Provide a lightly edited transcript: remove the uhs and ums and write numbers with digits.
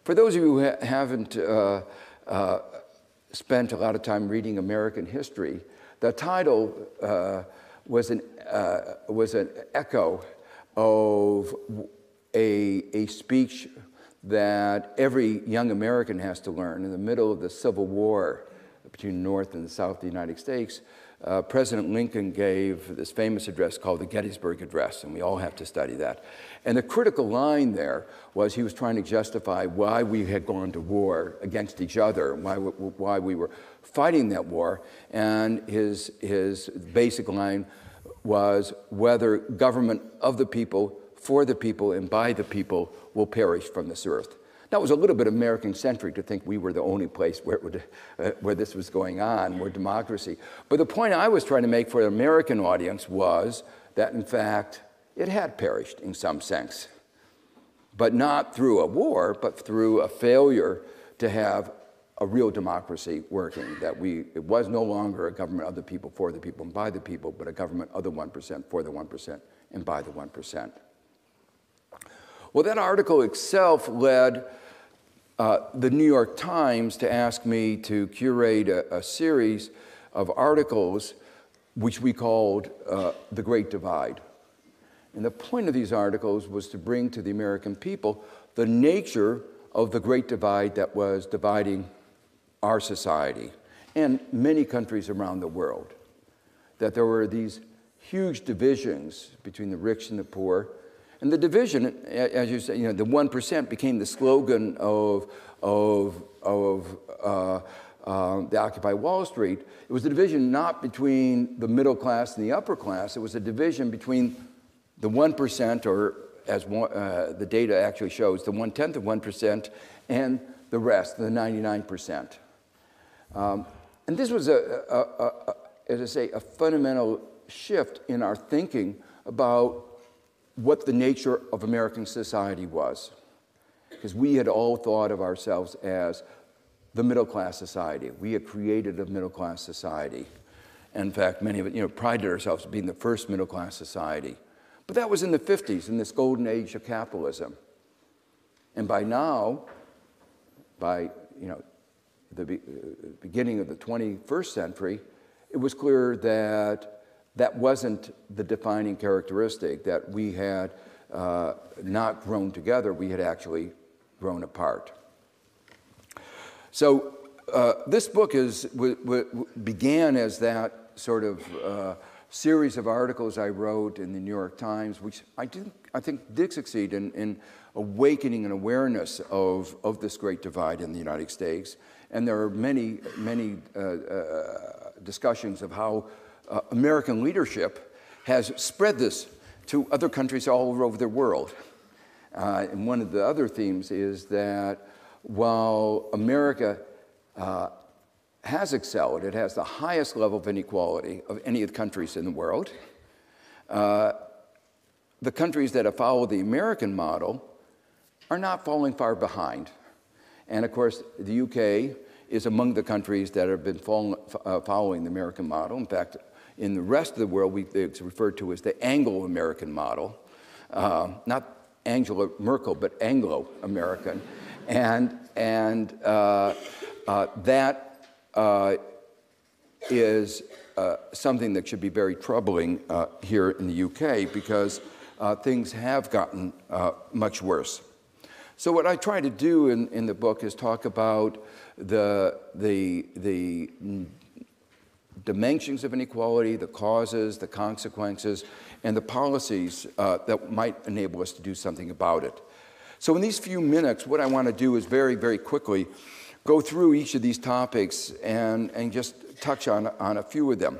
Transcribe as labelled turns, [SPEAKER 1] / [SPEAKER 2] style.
[SPEAKER 1] For those of you who haven't spent a lot of time reading American history, the title was an echo of a speech that every young American has to learn in the middle of the Civil War between the North and the South of the United States. President Lincoln gave this famous address called the Gettysburg Address, and we all have to study that. And the critical line there was he was trying to justify why we had gone to war against each other, why we were fighting that war. And his basic line was whether government of the people, for the people, and by the people will perish from this earth. That was a little bit American-centric to think we were the only place where this was going on, where democracy. But the point I was trying to make for the American audience was that, in fact, it had perished in some sense, but not through a war, but through a failure to have a real democracy working, that it was no longer a government of the people, for the people, and by the people, but a government of the 1%, for the 1%, and by the 1%. Well, that article itself led the New York Times to ask me to curate a series of articles which we called The Great Divide. And the point of these articles was to bring to the American people the nature of the Great Divide that was dividing our society and many countries around the world. That there were these huge divisions between the rich and the poor. And the division, as you say, the 1% became the slogan of the Occupy Wall Street. It was a division not between the middle class and the upper class. It was a division between the 1%, or as the data actually shows, the 1/10 of 1%, and the rest, the 99%. And this was, as I say, a fundamental shift in our thinking about what the nature of American society was. Because we had all thought of ourselves as the middle-class society. We had created a middle-class society. In fact, many of it, prided ourselves as being the first middle-class society. But that was in the 50s, in this golden age of capitalism. And by now, by the beginning of the 21st century, it was clear that that wasn't the defining characteristic, that we had not grown together, we had actually grown apart. So this book began as that sort of series of articles I wrote in the New York Times, which I think did succeed in awakening an awareness of this great divide in the United States. And there are many discussions of how American leadership has spread this to other countries all over the world. And one of the other themes is that while America has excelled, it has the highest level of inequality of any of the countries in the world, the countries that have followed the American model are not falling far behind. And of course, the UK is among the countries that have been following the American model. In fact, in the rest of the world, it's referred to as the Anglo-American model, not Angela Merkel, but Anglo-American, and that is something that should be very troubling here in the UK, because things have gotten much worse. So what I try to do in the book is talk about the dimensions of inequality, the causes, the consequences, and the policies that might enable us to do something about it. So in these few minutes, what I want to do is very, very quickly go through each of these topics and just touch on a few of them.